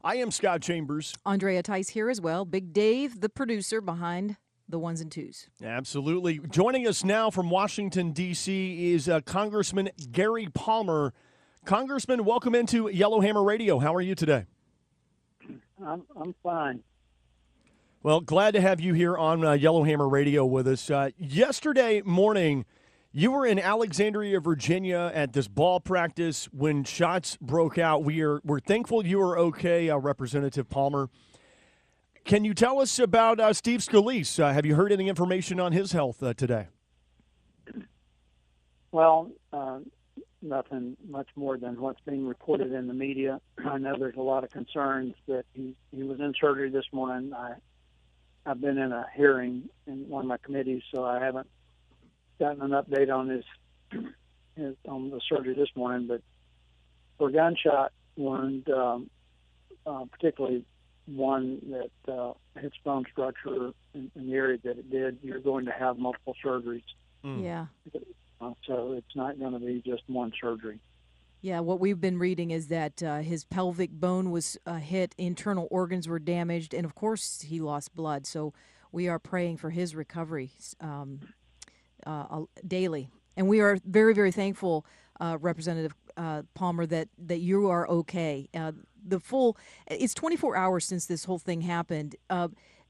I am Scott Chambers. Andrea Tice here as well. Big Dave, the producer behind the ones and twos. Absolutely. Joining us now from Washington, D.C. is Congressman Gary Palmer. Congressman, welcome into Yellowhammer Radio. How are you today? I'm fine. Well, glad to have you here on Yellowhammer Radio with us. Yesterday morning, you were in Alexandria, Virginia at this ball practice when shots broke out. We're thankful you were okay, Representative Palmer. Can you tell us about Steve Scalise? Have you heard any information on his health today? Well, nothing much more than what's being reported in the media. I know there's a lot of concerns that he was in surgery this morning. I've been in a hearing in one of my committees, so I haven't gotten an update on his on the surgery this morning. But for a gunshot wound, particularly one that hits bone structure in the area that it did, you're going to have multiple surgeries. Yeah. So it's not going to be just one surgery. Yeah, what we've been reading is that his pelvic bone was hit, internal organs were damaged, and of course he lost blood. So we are praying for his recovery daily. And we are very, very thankful, Representative Palmer, that you are okay. It's 24 hours since this whole thing happened.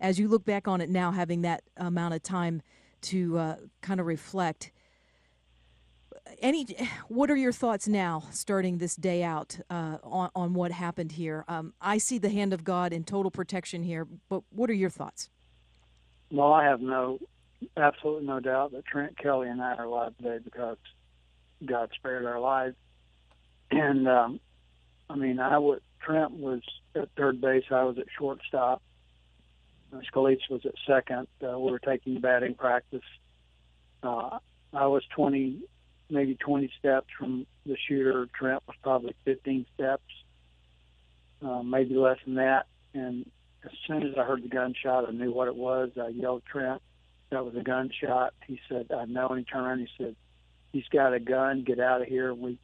As you look back on it now, having that amount of time to kind of reflect, what are your thoughts now, starting this day out, on what happened here? I see the hand of God in total protection here, but what are your thoughts? Well, I have absolutely no doubt that Trent Kelly and I are alive today because God spared our lives. And Trent was at third base. I was at shortstop. Scalise was at second. We were taking batting practice. I was 20 steps from the shooter. Trent was probably 15 steps, maybe less than that. And as soon as I heard the gunshot, I knew what it was. I yelled, "Trent, that was a gunshot." He said, "I know." And he turned around and he said, "He's got a gun. Get out of here." We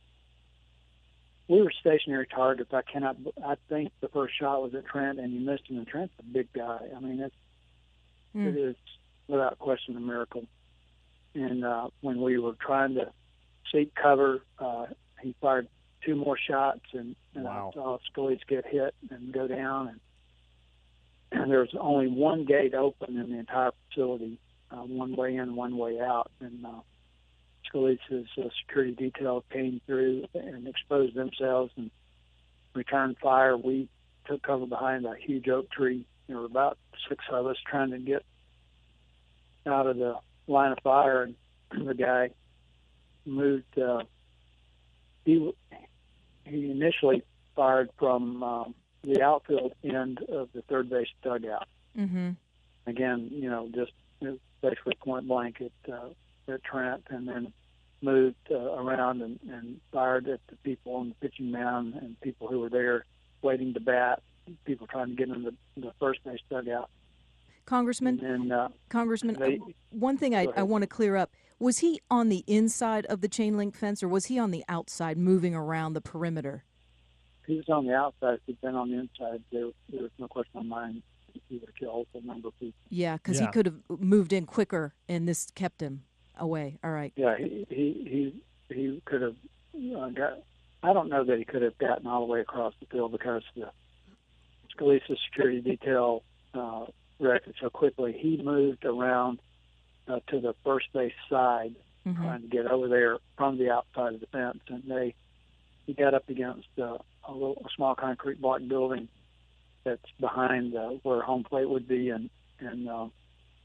were stationary targets. I think the first shot was at Trent, and he missed him. And Trent's a big guy. I mean, it is without question a miracle. And when we were trying to seek cover, he fired two more shots, and wow. I saw Scalise get hit and go down. And there was only one gate open in the entire facility, one way in, one way out. And Scalise's security detail came through and exposed themselves and returned fire. We took cover behind a huge oak tree. There were about 6 of us trying to get out of the line of fire, and the guy moved. He initially fired from the outfield end of the third base dugout. Mm-hmm. Again, just basically point blank at Trent, and then moved around and fired at the people on the pitching mound and people who were there waiting to bat, people trying to get in the first base dugout. Congressman, one thing I want to clear up. Was he on the inside of the chain link fence, or was he on the outside moving around the perimeter? He was on the outside. If he'd been on the inside, there was no question in my mind he would have killed a number of people. Yeah, because he could have moved in quicker, and this kept him away. All right. Yeah, he could have I don't know that he could have gotten all the way across the field because the Scalise's security detail reacted so quickly. He moved around to the first base side, trying to get over there from the outside of the fence, and he got up against a small concrete block building that's behind where home plate would be, and he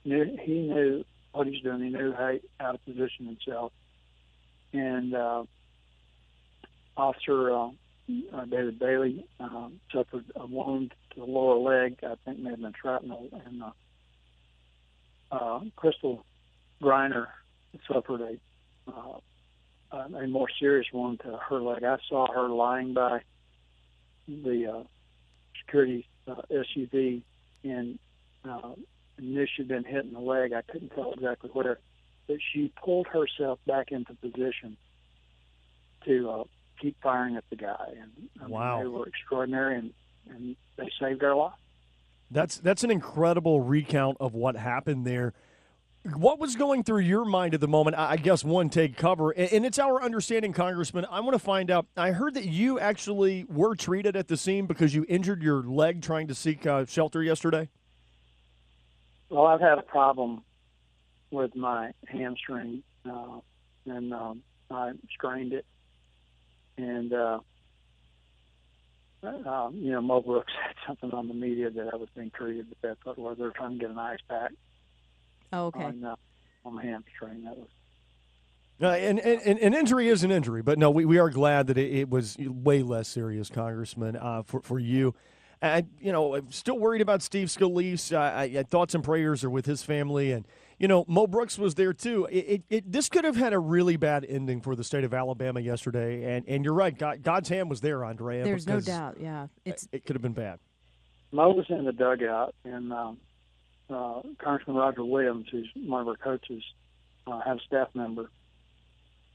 knew what he was doing. He knew how to position himself. And Officer David Bailey suffered a wound to the lower leg. I think may have been shrapnel. And Crystal Griner suffered a more serious wound to her leg. I saw her lying by the security SUV, and knew she'd been hit in the leg. I couldn't tell exactly where, but she pulled herself back into position to keep firing at the guy. And wow. They were extraordinary, and and they saved our life. That's an incredible recount of what happened there. What was going through your mind at the moment? I guess one, take cover, and it's our understanding, Congressman. I want to find out. I heard that you actually were treated at the scene because you injured your leg trying to seek shelter yesterday. Well, I've had a problem with my hamstring, and I strained it. And, Mo Brooks had something on the media that I was being treated with that, but where they're trying to get an ice pack on my hamstring. That was. And an injury is an injury, but no, we are glad that it was way less serious, Congressman, for you. I'm still worried about Steve Scalise. Thoughts and prayers are with his family, and Mo Brooks was there too. This could have had a really bad ending for the state of Alabama yesterday, and you're right. God's hand was there, Andrea. There's no doubt. Yeah, it could have been bad. Mo was in the dugout, and Congressman Roger Williams, who's one of our coaches, had a staff member,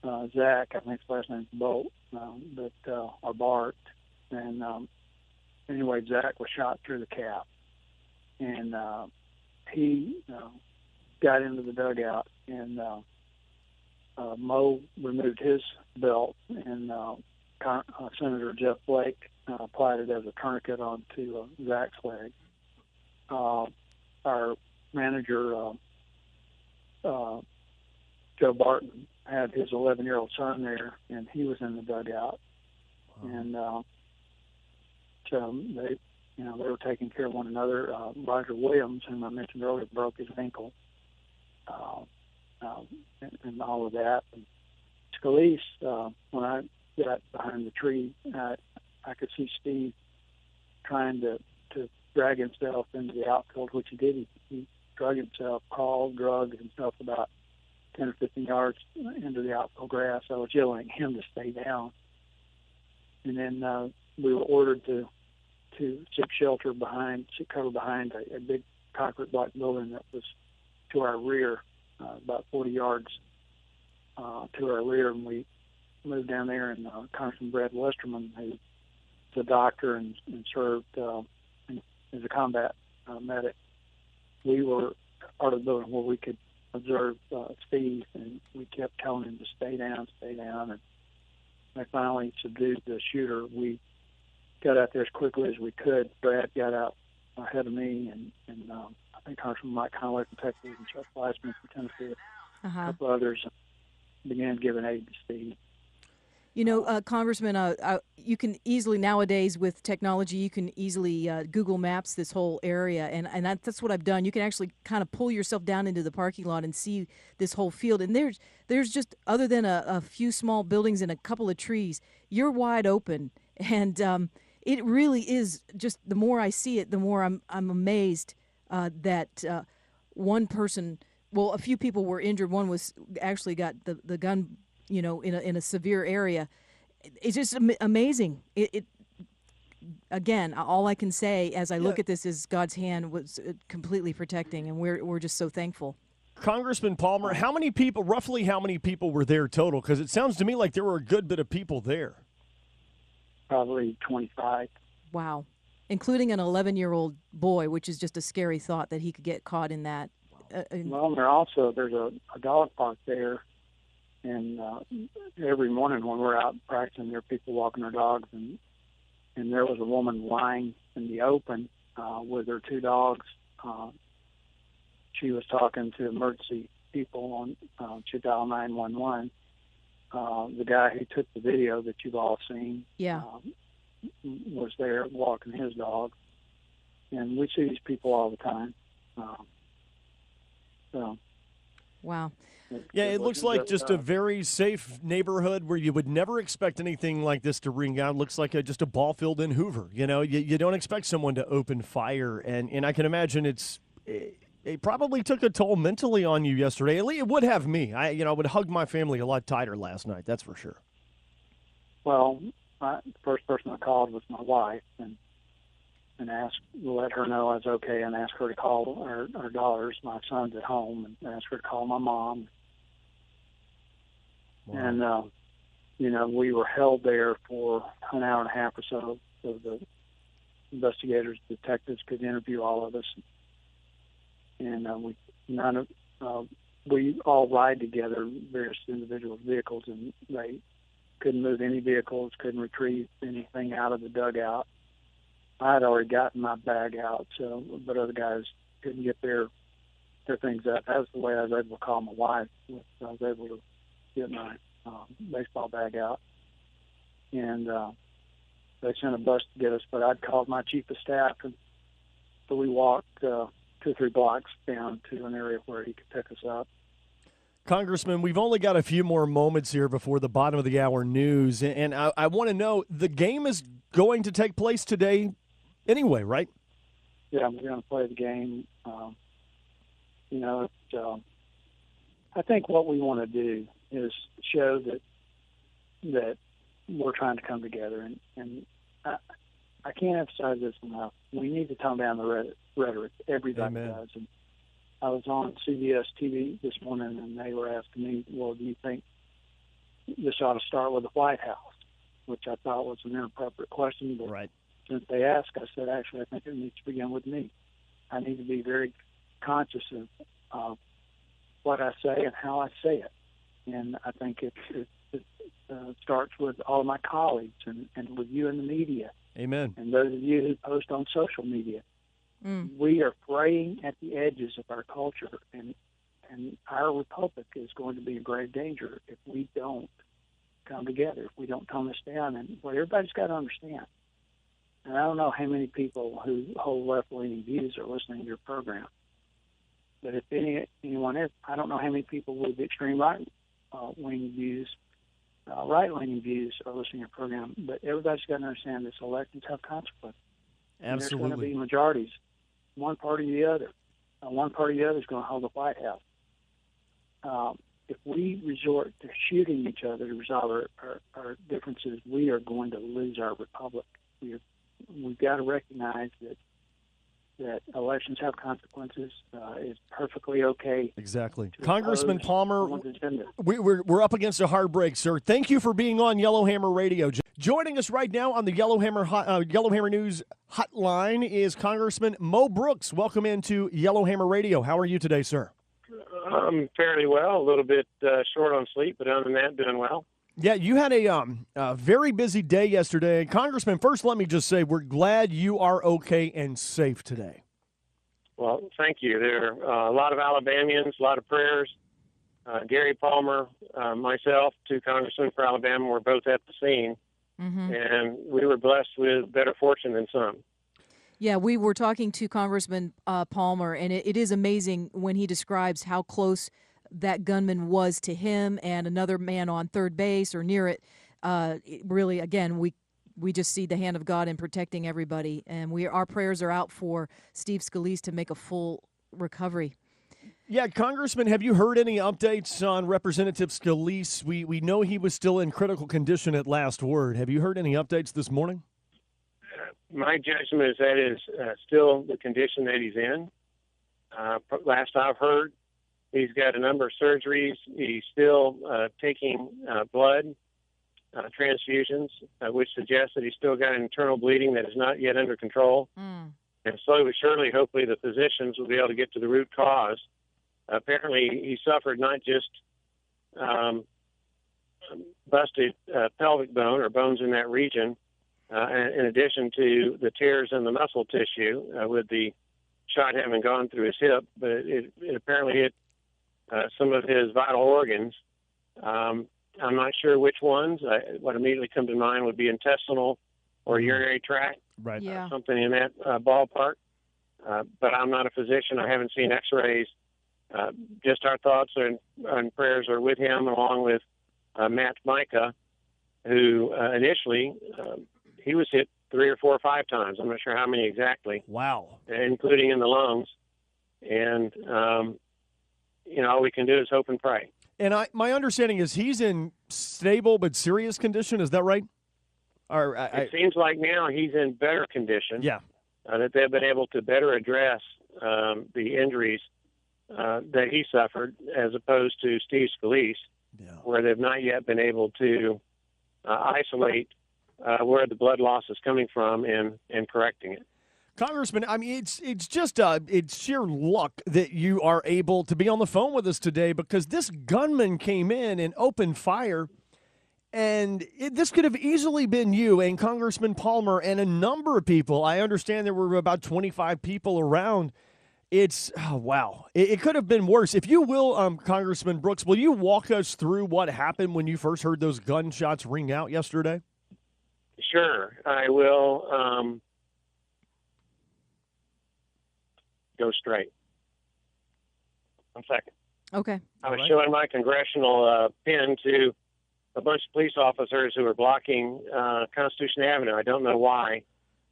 Zach. I think his last name's Bolt, or Bart, and. Anyway, Zach was shot through the calf, and he got into the dugout, and Mo removed his belt, and Senator Jeff Blake applied it as a tourniquet onto Zach's leg. Our manager, Joe Barton, had his 11-year-old son there, and he was in the dugout, and they were taking care of one another. Roger Williams, whom I mentioned earlier, broke his ankle, and all of that. And Scalise, when I got behind the tree, I could see Steve trying to drag himself into the outfield, which he did. He drug himself, crawled, drugged himself about 10 or 15 yards into the outfield grass. I was yelling at him to stay down. And then we were ordered to seek shelter seek cover behind a big concrete block building that was to our rear, about 40 yards to our rear. And we moved down there, and Congressman Brad Westerman, who's a doctor and served as a combat medic, we were part of the building where we could observe Steve, and we kept telling him to stay down, and they finally subdued the shooter. We got out there as quickly as we could. Brad got out ahead of me, and I think Congressman Mike Conway from Texas and Chuck Weissman from Tennessee, a couple others, began giving aid to Steve. Congressman, you can easily nowadays with technology, you can easily Google Maps this whole area, and that's what I've done. You can actually kind of pull yourself down into the parking lot and see this whole field. And there's just, other than a few small buildings and a couple of trees, you're wide open. And it really is just, the more I see it, the more I'm amazed that one person, a few people were injured. One was actually got the gun, in a severe area. It's just amazing. It again, all I can say as I look at this is God's hand was completely protecting, and we're just so thankful. Congressman Palmer, roughly how many people were there total? Because it sounds to me like there were a good bit of people there. Probably 25. Wow. Including an 11-year-old boy, which is just a scary thought that he could get caught in that. Well, there's a dog park there, and every morning when we're out practicing, there are people walking their dogs, and there was a woman lying in the open with her two dogs. She was talking to emergency people she dialed 911. The guy who took the video that you've all seen was there walking his dog. And we see these people all the time. Wow. Yeah, it looks like just a very safe neighborhood where you would never expect anything like this to ring out. It looks like just a ball field in Hoover. You don't expect someone to open fire. And I can imagine it probably took a toll mentally on you yesterday. It would have me. I would hug my family a lot tighter last night. That's for sure. Well, the first person I called was my wife, and let her know I was okay, and asked her to call our daughters. My son's at home, and asked her to call my mom. Wow. And we were held there for an hour and a half or so. So investigators, detectives could interview all of us, and we all ride together, various individual vehicles, and they couldn't move any vehicles, couldn't retrieve anything out of the dugout. I had already gotten my bag out, but other guys couldn't get their things up. That was the way I was able to call my wife. I was able to get my baseball bag out, and they sent a bus to get us. But I'd called my chief of staff, and so we walked 2 or 3 blocks down to an area where he could pick us up. Congressman, we've only got a few more moments here before the bottom of the hour news, and I want to know, the game is going to take place today anyway, right? Yeah, we're going to play the game. I think what we want to do is show that we're trying to come together, and I can't emphasize this enough. We need to tone down the rhetoric. Everybody Amen. does. And I was on CBS TV this morning, and they were asking me, well, do you think this ought to start with the White House? Which I thought was an inappropriate question. But Right. since they asked, I said, actually, I think it needs to begin with me. I need to be very conscious of what I say and how I say it. And I think it starts with all of my colleagues and with you in the media. Amen. And those of you who post on social media. We are fraying at the edges of our culture, and our republic is going to be in grave danger if we don't come together, if we don't tone this down. And what everybody's got to understand, and I don't know how many people who hold left-leaning views are listening to your program, but if anyone is, I don't know how many people with extreme right-leaning views, right-leaning views are listening to your program, but everybody's got to understand this elections have consequences. And there's going to be majorities, one party or the other. One party or the other is going to hold the White House. If we resort to shooting each other to resolve our differences, we are going to lose our republic. We've got to recognize that elections have consequences. It's perfectly okay. Exactly. Congressman Palmer, someone's agenda. we're up against a hard break, sir. Thank you for being on Yellowhammer Radio. Joining us right now on the Yellowhammer News hotline is Congressman Mo Brooks. Welcome into Yellowhammer Radio. How are you today, sir? I'm fairly well, a little bit short on sleep, but other than that, doing well. Yeah, you had a very busy day yesterday. Congressman, first let me just say we're glad you are okay and safe today. Well, thank you. There are a lot of Alabamians, a lot of prayers. Gary Palmer, myself, 2 congressmen for Alabama, were both at the scene, and we were blessed with better fortune than some. Yeah, we were talking to Congressman Palmer, and it is amazing when he describes how close that gunman was to him and another man on third base or near it. Really, again, we just see the hand of God in protecting everybody, and our prayers are out for Steve Scalise to make a full recovery. Yeah, Congressman, have you heard any updates on Representative Scalise? We know he was still in critical condition at last word. Have you heard any updates this morning? My judgment is that is still the condition that he's in. Last I've heard, he's got a number of surgeries. He's still taking blood transfusions, which suggests that he's still got internal bleeding that is not yet under control. And slowly but surely, hopefully, the physicians will be able to get to the root cause. Apparently, he suffered not just busted pelvic bone or bones in that region, in addition to the tears in the muscle tissue with the shot having gone through his hip, but it apparently hit some of his vital organs. I'm not sure which ones. What immediately comes to mind would be intestinal or urinary tract, right? Yeah. Something in that ballpark. But I'm not a physician. I haven't seen X-rays. Just our thoughts and prayers are with him, along with Matt Micah, who initially he was hit 3 or 4 or 5 times. I'm not sure how many exactly. Wow. Including in the lungs. And, all we can do is hope and pray. And my understanding is he's in stable but serious condition. Is that right? It seems like now he's in better condition. Yeah. That they've been able to better address the injuries that he suffered, as opposed to Steve Scalise, where they've not yet been able to isolate where the blood loss is coming from and correcting it. Congressman, I mean, it's just it's sheer luck that you are able to be on the phone with us today, because this gunman came in and opened fire, and this could have easily been you and Congressman Palmer and a number of people. I understand there were about 25 people around. Wow. It could have been worse. If you will, Congressman Brooks, will you walk us through what happened when you first heard those gunshots ring out yesterday? Sure, I will. Go straight. 1 second. Okay. I was showing my congressional pin to a bunch of police officers who were blocking Constitution Avenue. I don't know why.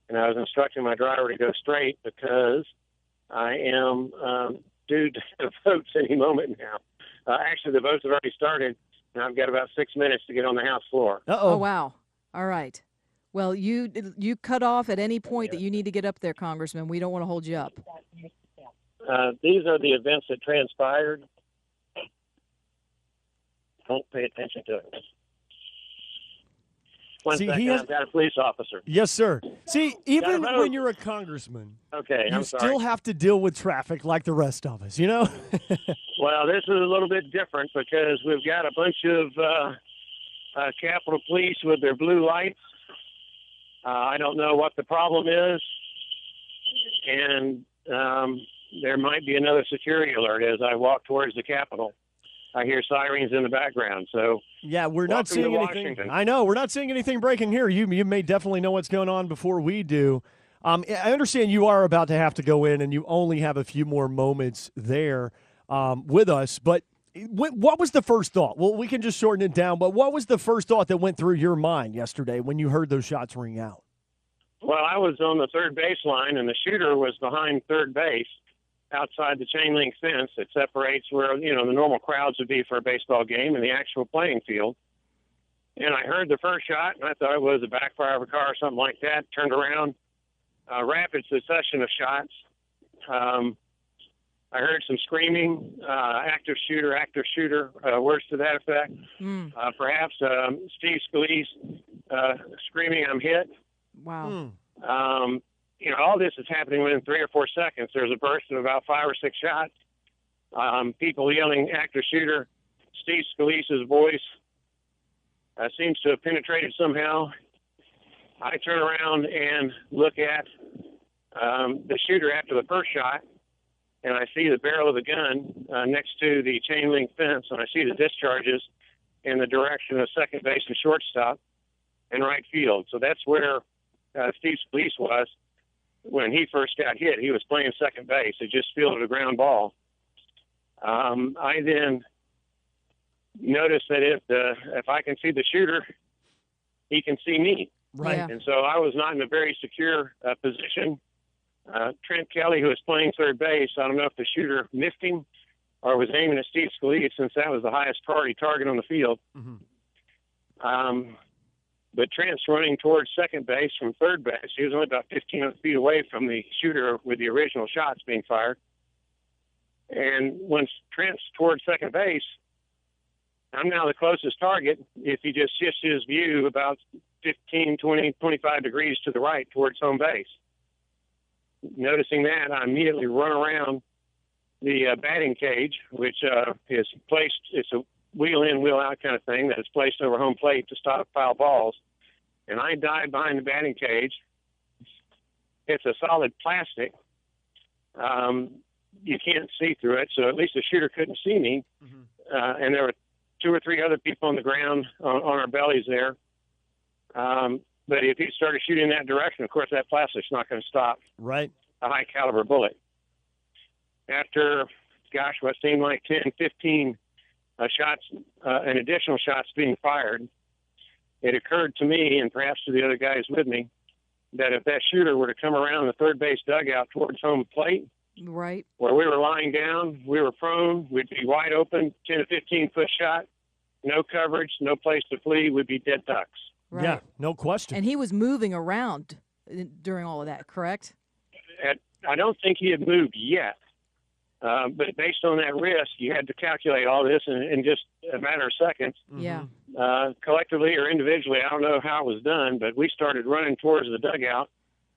And I was instructing my driver to go straight because I am due to votes any moment now. Actually, the votes have already started, and I've got about 6 minutes to get on the House floor. Oh, wow. All right. Well, you cut off at any point that you need to get up there, Congressman. We don't want to hold you up. These are the events that transpired. Don't pay attention to it. One second, I've got a police officer. Yes, sir. See, even when you're a congressman, you still have to deal with traffic like the rest of us, you know? Well, this is a little bit different because we've got a bunch of Capitol Police with their blue lights. I don't know what the problem is, and there might be another security alert as I walk towards the Capitol. I hear sirens in the background, so yeah, we're not seeing anything. Washington. I know we're not seeing anything breaking here. You may definitely know what's going on before we do. I understand you are about to have to go in, and you only have a few more moments there with us. But what was the first thought? Well, we can just shorten it down. But what was the first thought that went through your mind yesterday when you heard those shots ring out? Well, I was on the third baseline, and the shooter was behind third base, outside the chain link fence that separates where, the normal crowds would be for a baseball game and the actual playing field. And I heard the first shot, and I thought it was a backfire of a car or something like that. Turned around, rapid succession of shots. I heard some screaming, active shooter, words to that effect. Perhaps Steve Scalise screaming, "I'm hit." Wow. All this is happening within 3 or 4 seconds. There's a burst of about 5 or 6 shots. People yelling, "Active shooter." Steve Scalise's voice seems to have penetrated somehow. I turn around and look at the shooter after the first shot, and I see the barrel of the gun next to the chain link fence, and I see the discharges in the direction of second base and shortstop and right field. So that's where Steve Scalise was when he first got hit. He was playing second base. He just fielded a ground ball. I then noticed that if I can see the shooter, he can see me. Right. Yeah. And so I was not in a very secure position. Trent Kelly, who was playing third base, I don't know if the shooter missed him or was aiming at Steve Scalise, since that was the highest priority target on the field. Mm-hmm. But Trent's running towards second base from third base. He was only about 15 feet away from the shooter with the original shots being fired. And once Trent's towards second base, I'm now the closest target if he just shifts his view about 15, 20, 25 degrees to the right towards home base. Noticing that, I immediately run around the batting cage, which is placed, it's a wheel in, wheel out kind of thing that is placed over home plate to stop foul balls. And I dive behind the batting cage. It's a solid plastic. You can't see through it, so at least the shooter couldn't see me. Mm-hmm. And there were 2 or 3 other people on the ground on our bellies there. But if he started shooting in that direction, of course, that plastic's not going to stop Right. a high caliber bullet. After, what seemed like 10, 15 shots and additional shots being fired, it occurred to me, and perhaps to the other guys with me, that if that shooter were to come around the third base dugout towards home plate, Right. where we were lying down, we were prone, we'd be wide open, 10 to 15-foot shot, no coverage, no place to flee, we'd be dead ducks. Right. Yeah, no question. And he was moving around during all of that, correct? I don't think he had moved yet. But based on that risk, you had to calculate all this in just a matter of seconds. Yeah. Collectively or individually, I don't know how it was done, but we started running towards the dugout,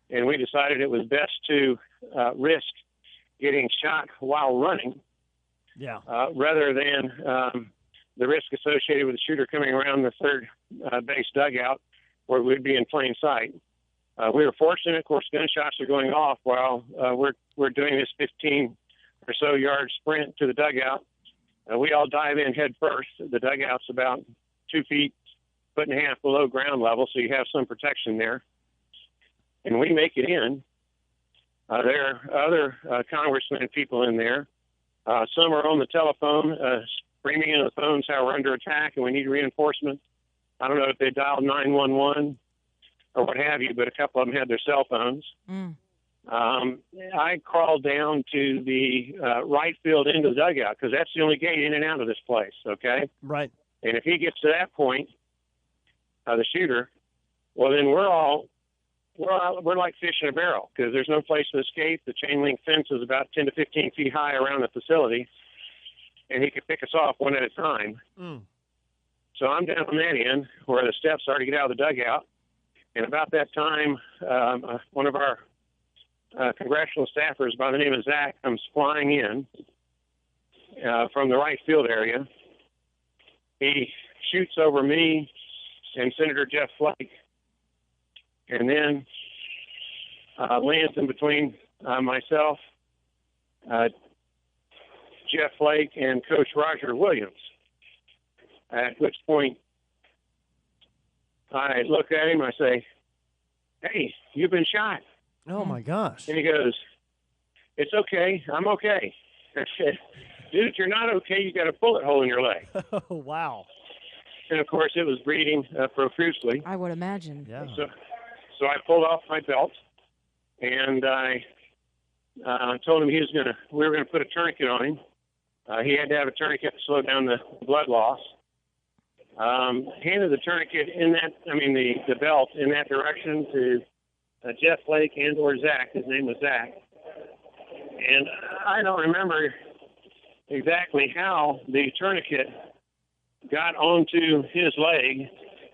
and we decided it was best to risk getting shot while running, rather than the risk associated with the shooter coming around the third base dugout where we'd be in plain sight. We were fortunate, of course, gunshots are going off while we're doing this 15 or so yard sprint to the dugout. We all dive in head first. The dugout's about 2 feet, 1.5 feet below ground level, so you have some protection there. And we make it in. There are other congressmen and people in there. Some are on the telephone, screaming into the phones how we're under attack and we need reinforcements. I don't know if they dialed 911 or what have you, but a couple of them had their cell phones. I crawled down to the right field into the dugout because that's the only gate in and out of this place, okay? Right. And if he gets to that point, the shooter, well, then we're like fish in a barrel because there's no place to escape. The chain link fence is about 10 to 15 feet high around the facility, and he could pick us off one at a time. So I'm down on that end where the steps are to get out of the dugout. And about that time, one of our congressional staffers by the name of Zach comes flying in from the right field area. He shoots over me and Senator Jeff Flake, and then lands in between myself, Jeff Flake, and Coach Roger Williams. At which point I look at him, I say, "Hey, you've been shot." Oh, my gosh. And he goes, "It's okay. I'm okay." I said, "Dude, if you're not okay, you got a bullet hole in your leg." Oh, wow. And, of course, it was bleeding profusely. I would imagine. Yeah. So I pulled off my belt, and I told him we were going to put a tourniquet on him. He had to have a tourniquet to slow down the blood loss. Handed the tourniquet the belt in that direction to Jeff Flake and or Zach. His name was Zach. And I don't remember exactly how the tourniquet got onto his leg.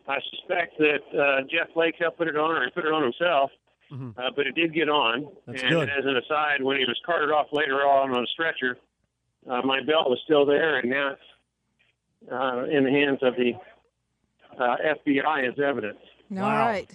I suspect that Jeff Flake helped put it on, or he put it on himself, but it did get on. That's and good. As an aside, when he was carted off later on a stretcher, my belt was still there, and now it's in the hands of the FBI as evidence. All right.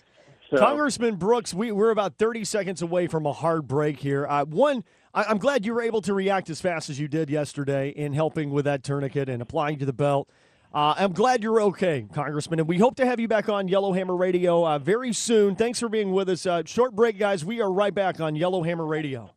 So, Congressman Brooks, we're about 30 seconds away from a hard break here. I'm glad you were able to react as fast as you did yesterday in helping with that tourniquet and applying to the belt. I'm glad you're okay, Congressman, and we hope to have you back on Yellowhammer Radio very soon. Thanks for being with us. Short break, guys. We are right back on Yellowhammer Radio.